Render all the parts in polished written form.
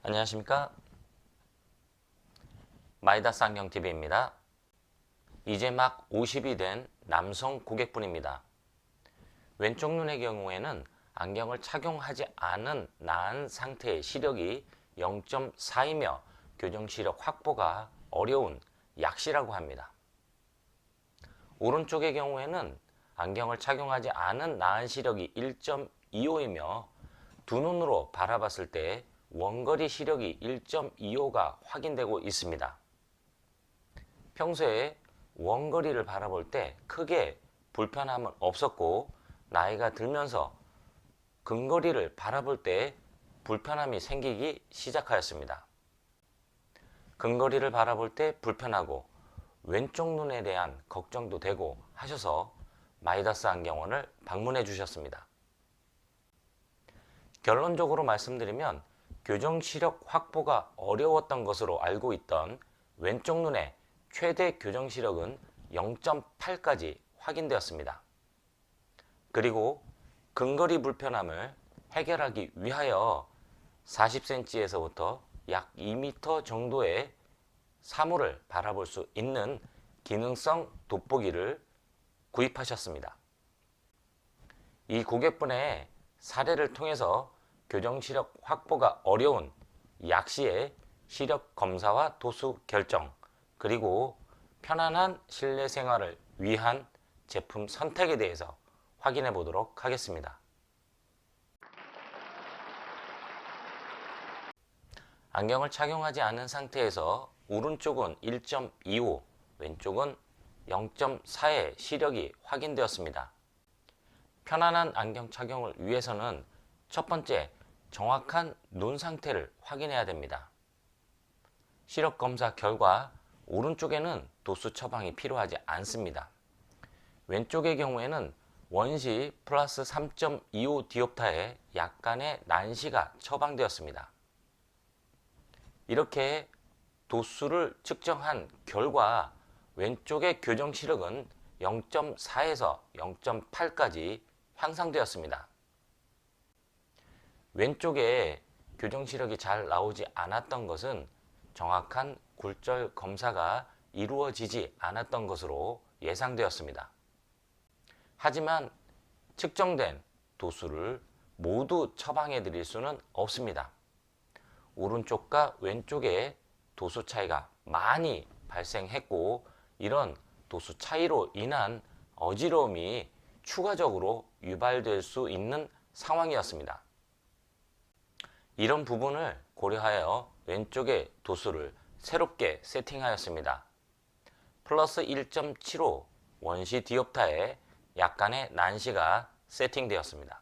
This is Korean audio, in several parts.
안녕하십니까? 마이다스 안경TV입니다. 이제 막 50이 된 남성 고객분입니다. 왼쪽 눈의 경우에는 안경을 착용하지 않은 나은 상태의 시력이 0.4이며 교정시력 확보가 어려운 약시라고 합니다. 오른쪽의 경우에는 안경을 착용하지 않은 나은 시력이 1.25이며 두 눈으로 바라봤을 때 원거리 시력이 1.25가 확인되고 있습니다. 평소에 원거리를 바라볼 때 크게 불편함은 없었고 나이가 들면서 근거리를 바라볼 때 불편함이 생기기 시작하였습니다. 근거리를 바라볼 때 불편하고 왼쪽 눈에 대한 걱정도 되고 하셔서 마이다스 안경원을 방문해 주셨습니다. 결론적으로 말씀드리면 교정 시력 확보가 어려웠던 것으로 알고 있던 왼쪽 눈의 최대 교정 시력은 0.8까지 확인되었습니다. 그리고 근거리 불편함을 해결하기 위하여 40cm에서부터 약 2m 정도의 사물을 바라볼 수 있는 기능성 돋보기를 구입하셨습니다. 이 고객분의 사례를 통해서 교정 시력 확보가 어려운 약시의 시력 검사와 도수 결정, 그리고 편안한 실내 생활을 위한 제품 선택에 대해서 확인해 보도록 하겠습니다. 안경을 착용하지 않은 상태에서 오른쪽은 1.25, 왼쪽은 0.4의 시력이 확인되었습니다. 편안한 안경 착용을 위해서는 첫 번째, 정확한 눈 상태를 확인해야 됩니다. 시력 검사 결과 오른쪽에는 도수 처방이 필요하지 않습니다. 왼쪽의 경우에는 원시 플러스 3.25 디옵타의 약간의 난시가 처방되었습니다. 이렇게 도수를 측정한 결과 왼쪽의 교정 시력은 0.4에서 0.8까지 향상되었습니다. 왼쪽에 교정 시력이 잘 나오지 않았던 것은 정확한 굴절 검사가 이루어지지 않았던 것으로 예상되었습니다. 하지만 측정된 도수를 모두 처방해 드릴 수는 없습니다. 오른쪽과 왼쪽에 도수 차이가 많이 발생했고 이런 도수 차이로 인한 어지러움이 추가적으로 유발될 수 있는 상황이었습니다. 이런 부분을 고려하여 왼쪽의 도수를 새롭게 세팅하였습니다. 플러스 1.75 원시 디옵타에 약간의 난시가 세팅되었습니다.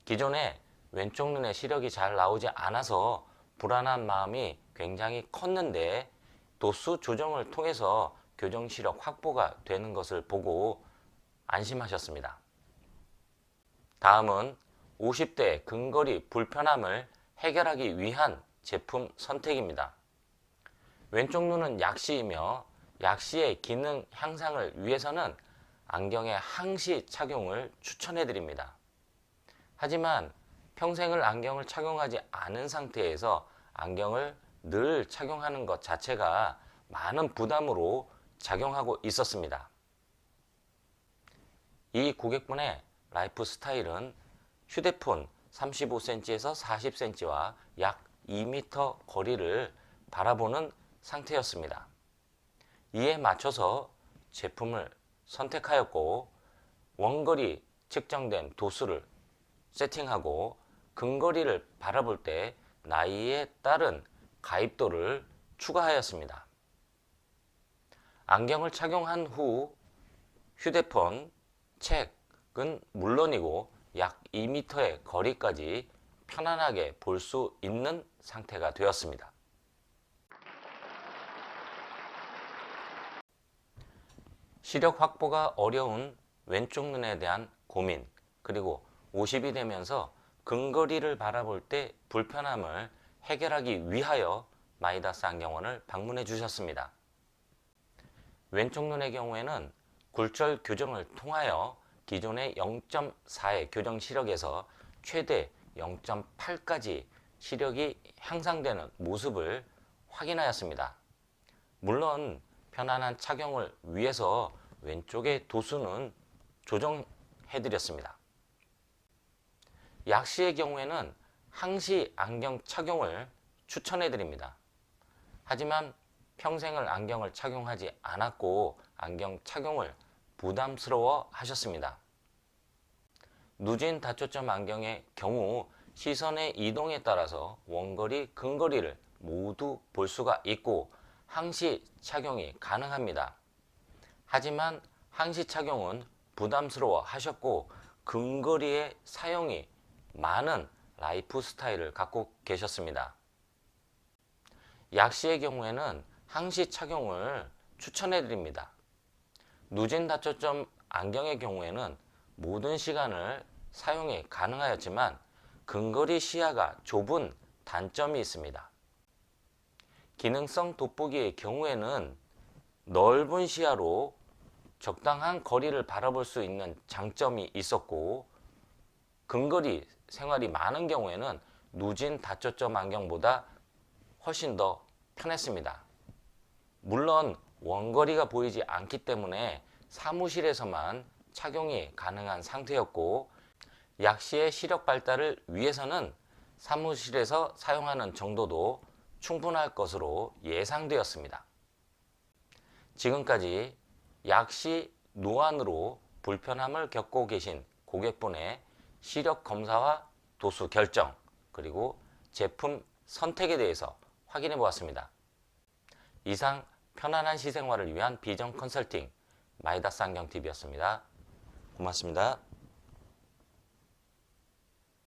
기존에 왼쪽 눈에 시력이 잘 나오지 않아서 불안한 마음이 굉장히 컸는데 도수 조정을 통해서 교정 시력 확보가 되는 것을 보고 안심하셨습니다. 다음은 50대 근거리 불편함을 해결하기 위한 제품 선택입니다. 왼쪽 눈은 약시이며 약시의 기능 향상을 위해서는 안경의 항시 착용을 추천해 드립니다. 하지만 평생을 안경을 착용하지 않은 상태에서 안경을 늘 착용하는 것 자체가 많은 부담으로 작용하고 있었습니다. 이 고객분의 라이프 스타일은 휴대폰 35cm에서 40cm와 약 2m 거리를 바라보는 상태였습니다. 이에 맞춰서 제품을 선택하였고 원거리 측정된 도수를 세팅하고 근거리를 바라볼 때 나이에 따른 가입도를 추가하였습니다. 안경을 착용한 후 휴대폰, 책은 물론이고 약 2m의 거리까지 편안하게 볼 수 있는 상태가 되었습니다. 시력 확보가 어려운 왼쪽 눈에 대한 고민, 그리고 50이 되면서 근거리를 바라볼 때 불편함을 해결하기 위하여 마이다스 안경원을 방문해 주셨습니다. 왼쪽 눈의 경우에는 굴절 교정을 통하여 기존의 0.4의 교정 시력에서 최대 0.8까지 시력이 향상되는 모습을 확인하였습니다. 물론 편안한 착용을 위해서 왼쪽의 도수는 조정해드렸습니다. 약시의 경우에는 항시 안경 착용을 추천해드립니다. 하지만 평생을 안경을 착용하지 않았고 안경 착용을 부담스러워 하셨습니다. 누진 다초점 안경의 경우 시선의 이동에 따라서 원거리, 근거리를 모두 볼 수가 있고 항시 착용이 가능합니다. 하지만 항시 착용은 부담스러워 하셨고 근거리의 사용이 많은 라이프 스타일을 갖고 계셨습니다. 약시의 경우에는 항시 착용을 추천해 드립니다. 누진 다초점 안경의 경우에는 모든 시간을 사용이 가능하였지만 근거리 시야가 좁은 단점이 있습니다. 기능성 돋보기의 경우에는 넓은 시야로 적당한 거리를 바라볼 수 있는 장점이 있었고 근거리 생활이 많은 경우에는 누진 다초점 안경보다 훨씬 더 편했습니다. 물론 원거리가 보이지 않기 때문에 사무실에서만 착용이 가능한 상태였고 약시의 시력 발달을 위해서는 사무실에서 사용하는 정도도 충분할 것으로 예상되었습니다. 지금까지 약시 노안으로 불편함을 겪고 계신 고객분의 시력 검사와 도수 결정 그리고 제품 선택에 대해서 확인해 보았습니다. 이상 편안한 시생활을 위한 비전 컨설팅 마이다스 안경TV였습니다. 고맙습니다.